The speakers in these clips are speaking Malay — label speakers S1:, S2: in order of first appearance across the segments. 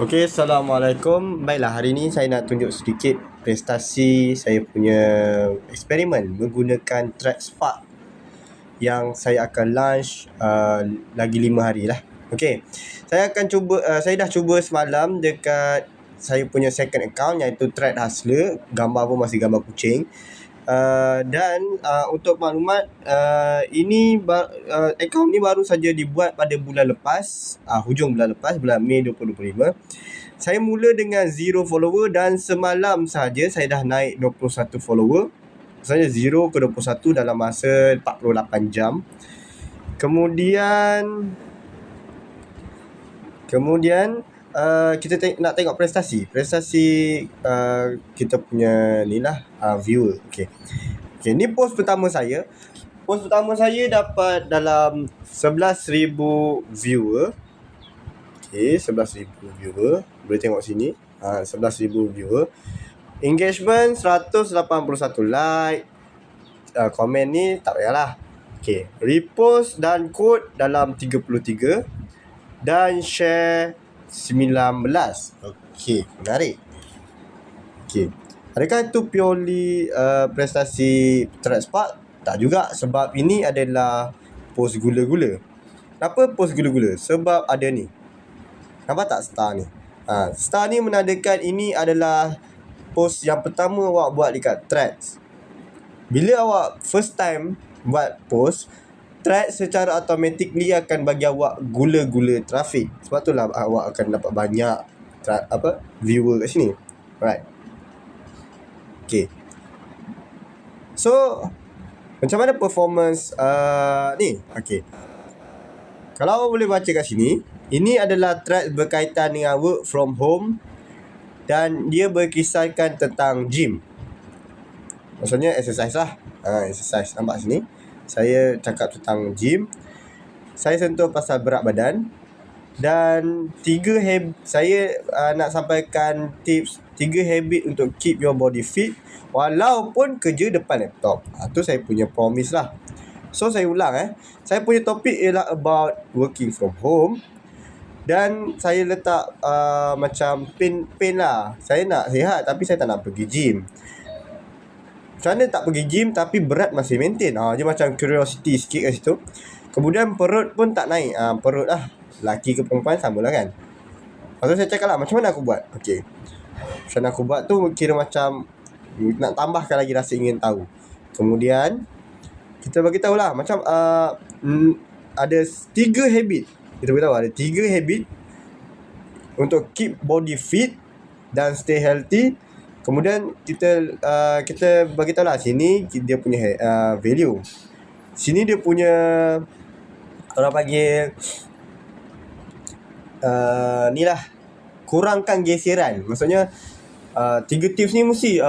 S1: Okey, Assalamualaikum. Baiklah, hari ini saya nak tunjuk sedikit prestasi saya punya eksperimen menggunakan Thread Spark yang saya akan launch lagi 5 hari lah. Okey, saya dah cuba semalam dekat saya punya second account iaitu Thread Hustler. Gambar pun masih gambar kucing. Dan untuk maklumat, akaun ni baru saja dibuat pada bulan lepas, hujung bulan lepas, bulan Mei 2025. Saya mula dengan 0 follower dan semalam sahaja saya dah naik 21 follower. Maksudnya 0 ke 21 dalam masa 48 jam. Kemudian kita nak tengok prestasi kita punya ni lah, viewer. Okey, ni post pertama saya. Post pertama saya dapat dalam 11,000 viewer. Okey, 11,000 viewer. Boleh tengok sini. 11,000 viewer. Engagement 181 like. Komen ni tak payahlah. Okey, repost dan quote dalam 33 dan share 19. Okey, menarik. Okey, adakah itu purely prestasi Thread Spark? Tak juga, sebab ini adalah post gula-gula. Kenapa post gula-gula? Sebab ada ni. Nampak tak star ni? Star ni menandakan ini adalah post yang pertama awak buat dekat Threads. Bila awak first time buat post, Threads secara automatically akan bagi awak gula-gula traffic. Sebab itulah awak akan dapat banyak viewer kat sini. Alright. Okay. So, macam mana performance ni? Okay. Kalau awak boleh baca kat sini, ini adalah Threads berkaitan dengan work from home dan dia berkisahkan tentang gym. Maksudnya exercise lah. Exercise. Nampak sini? Saya cakap tentang gym. Saya sentuh pasal berat badan. Dan saya nak sampaikan tips 3 habit untuk keep your body fit walaupun kerja depan laptop. Itu saya punya promise lah. So saya ulang saya punya topik ialah about working from home. Dan saya letak macam pain lah. Saya nak sihat tapi saya tak nak pergi gym. Macam mana tak pergi gym tapi berat masih maintain? Dia macam curiosity sikit kat situ. Kemudian perut pun tak naik. Perut lah, lelaki ke perempuan sama lah kan. Lepas tu saya cakap lah, macam mana aku buat? Okay, macam mana aku buat tu kira macam nak tambahkan lagi rasa ingin tahu. Kemudian kita bagi tahu lah macam ada 3 habit. Kita beritahu ada 3 habit untuk keep body fit dan stay healthy. Kemudian kita bagi tahu lah sini dia punya value. Sini dia punya orang panggil ni lah, kurangkan geseran. Maksudnya 3 tips ni mesti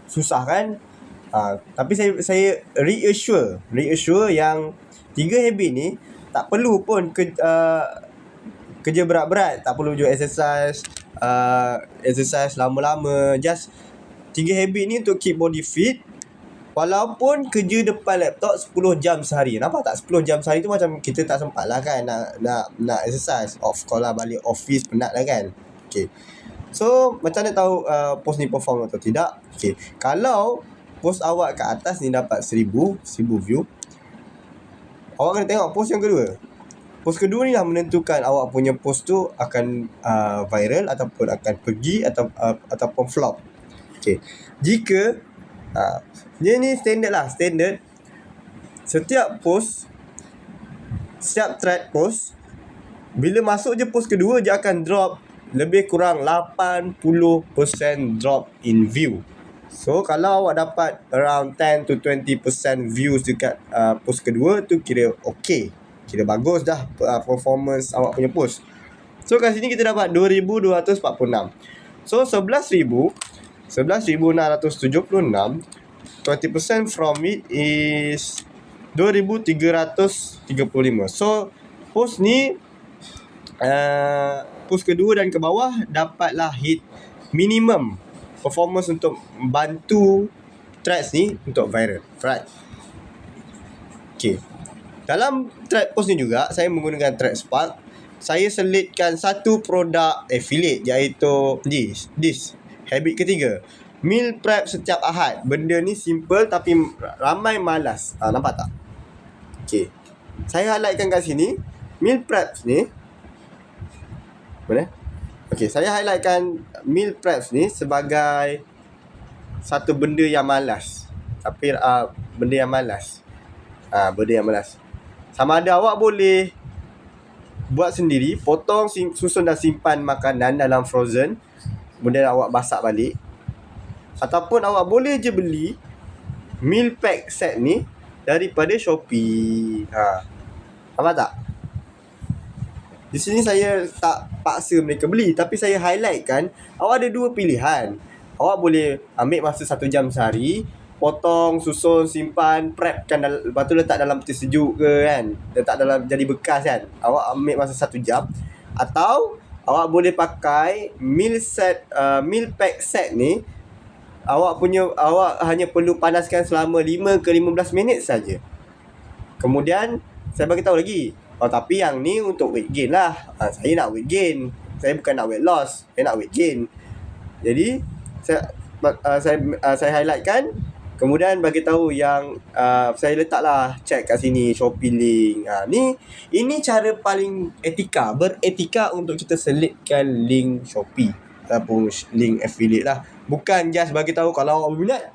S1: susah kan. Tapi saya reassure yang 3 habit ni tak perlu pun kerja berat-berat, tak perlu juga exercise lama-lama. Just 3 habit ni untuk keep body fit walaupun kerja depan laptop 10 jam sehari. Nampak tak, 10 jam sehari tu macam kita tak sempat lah kan nak exercise. Off call lah, balik office penat lah kan. Okay, so macam mana tahu post ni perform atau tidak? Okay, kalau post awak kat atas ni dapat 1000 view, awak kena tengok post yang kedua. Post kedua ni lah menentukan awak punya post tu akan viral ataupun akan pergi ataupun flop. Okay, jika dia ni standard lah. Setiap thread post, bila masuk je post kedua, dia akan drop lebih kurang 80% drop in view. So kalau awak dapat around 10 to 20% views dekat post kedua tu, kira okay, kira bagus dah performance awak punya post. So kat sini kita dapat 2,246. So 11,676, 20% from it is 2,335. So post ni post kedua dan ke bawah dapatlah hit minimum performance untuk bantu threads ni untuk viral. Right. Okay, dalam thread post ni juga saya menggunakan Thread Spark saya selitkan satu produk affiliate, iaitu this habit ketiga, meal prep setiap Ahad. Benda ni simple tapi ramai malas. Nampak tak? Okay, saya highlightkan kat sini. Meal preps ni, mana? Okay, saya highlightkan meal preps ni sebagai satu benda yang malas. Tapi benda yang malas. Benda yang malas. Sama ada awak boleh buat sendiri, potong, susun dan simpan makanan dalam frozen, kemudian awak masak balik. Ataupun awak boleh je beli meal pack set ni daripada Shopee. Nampak tak? Di sini saya tak paksa mereka beli, tapi saya highlightkan awak ada dua pilihan. Awak boleh ambil masa 1 jam sehari, potong, susun, simpan, prepkan, lepas tu letak dalam peti sejuk ke kan, letak dalam jadi bekas kan. Awak ambil masa 1 jam. Atau awak boleh pakai meal pack set ni. Awak hanya perlu panaskan selama 5 ke 15 minit saja. Kemudian saya bagi tahu lagi, tapi yang ni untuk weight gain lah. Saya nak weight gain, saya bukan nak weight loss, saya nak weight gain. Jadi saya highlightkan. Kemudian bagi tahu yang saya letaklah check kat sini Shopee link. Ini cara paling beretika untuk kita selitkan link Shopee ataupun link affiliate lah. Bukan just bagi tahu kalau awak berminat,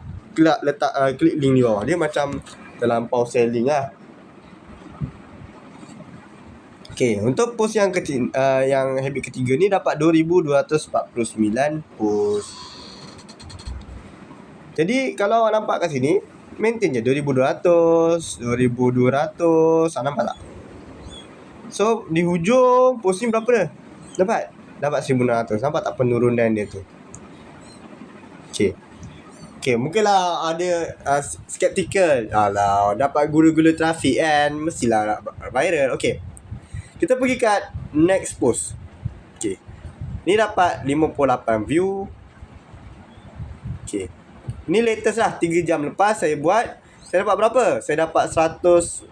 S1: klik link di bawah. Dia macam terlampau selling lah. Okay, untuk post yang habit ketiga ni dapat 2,249 post. Jadi kalau awak nampak kat sini, maintain je 2,200, 2,200. Nampak tak? So di hujung post ni berapa dah? Dapat 1,600. Nampak tak penurunan dia tu? Okay, mungkinlah ada skeptical. Alah, dapat gula-gula trafik kan, mestilah viral. Okay, kita pergi kat next post. Okay, ni dapat 58 view. Okay, ni latest lah, 3 jam lepas saya buat. Saya dapat berapa? Saya dapat 140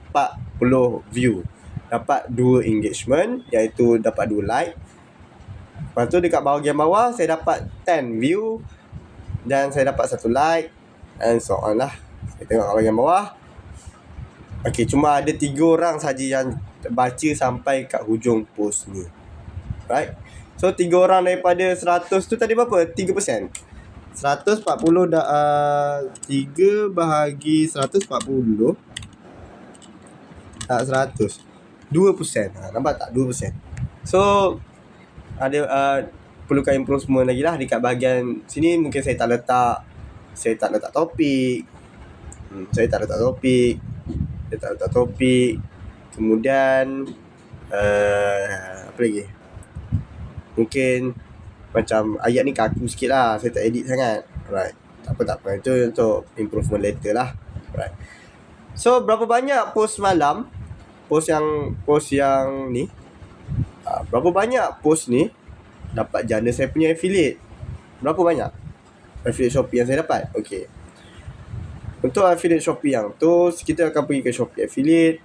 S1: view. Dapat 2 engagement, iaitu dapat 2 like. Lepas tu dekat bahagian bawah saya dapat 10 view dan saya dapat 1 like, and so on lah. Saya tengok kat bahagian bawah. Okay, cuma ada 3 orang saja yang baca sampai kat hujung post ni. Right? So 3 orang daripada 100 tu tadi berapa? 3%. 140 3 bahagi 140 100 2%. Nampak tak? 2%. So ada perlukan improvement lagi lah dekat bahagian sini. Mungkin saya tak letak topik. Saya tak letak topik. Kemudian apa lagi? Mungkin macam ayat ni kaku sikit lah, saya tak edit sangat. Right, tak apa. Itu untuk improvement later lah. Right. So berapa banyak post malam, post yang ni, berapa banyak post ni dapat jana saya punya affiliate? Berapa banyak affiliate Shopee yang saya dapat? Okay, untuk affiliate Shopee yang tu, kita akan pergi ke Shopee affiliate.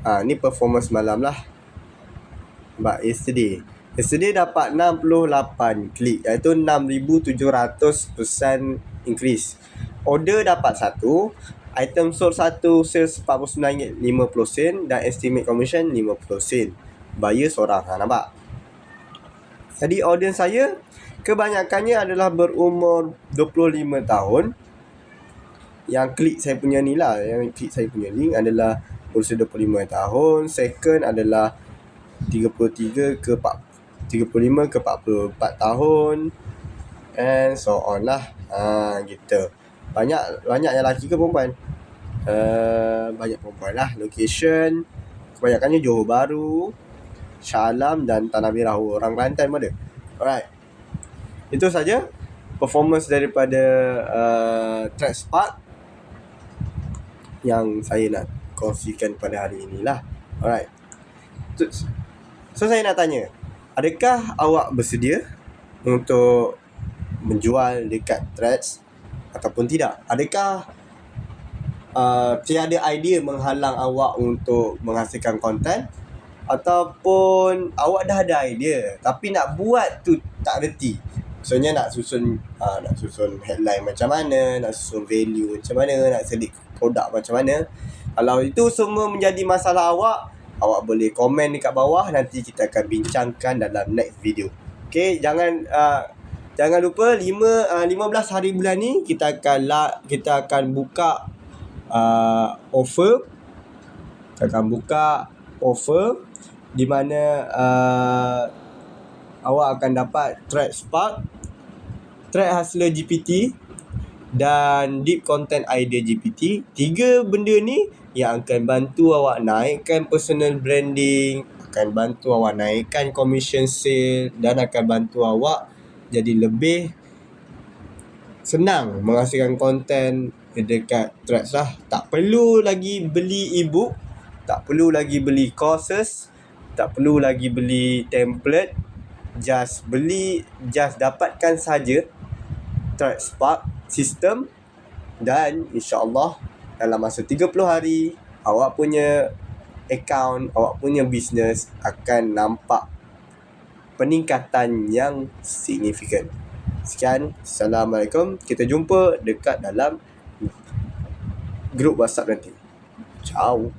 S1: Ni performance malam lah. But yesterday dapat 68 klik, iaitu 6,700% increase. Order dapat 1, item sold 1, sales RM49.50 dan estimate commission 50 sen. Buyer seorang. Nampak? Jadi audience saya kebanyakannya adalah berumur 25 tahun. Yang klik saya punya ni lah, yang klik saya punya link adalah berusia 25 tahun. Second adalah 35 ke 44 tahun, and so on lah. Gitu. Banyak yang lelaki ke perempuan? Banyak perempuan lah. Location kebanyakannya Johor Bahru, Shah Alam dan Tanah Merah. Orang Kelantan pun ada. Alright, itu saja performance daripada Track Spark yang saya nak kongsikan pada hari inilah. Alright, so saya nak tanya, adakah awak bersedia untuk menjual dekat Threads ataupun tidak? Adakah tiada idea menghalang awak untuk menghasilkan konten, ataupun awak dah ada idea tapi nak buat tu tak reti? Maksudnya nak susun headline macam mana, nak susun value macam mana, nak selit produk macam mana. Kalau itu semua menjadi masalah awak boleh komen dekat bawah, nanti kita akan bincangkan dalam next video. Okay, jangan lupa 15 hari bulan ni kita akan buka offer. Kita akan buka offer di mana awak akan dapat Thread Spark, Thread Hustler GPT dan Deep Content Idea GPT. 3 benda ni yang akan bantu awak naikkan personal branding, akan bantu awak naikkan commission sale, dan akan bantu awak jadi lebih senang menghasilkan konten dekat Threads lah. Tak perlu lagi beli ebook, tak perlu lagi beli courses, tak perlu lagi beli template. Just dapatkan saja Thread Spark sistem, dan insya-Allah dalam masa 30 hari awak punya account, awak punya business akan nampak peningkatan yang signifikan. Sekian, Assalamualaikum. Kita jumpa dekat dalam grup WhatsApp nanti. Ciao.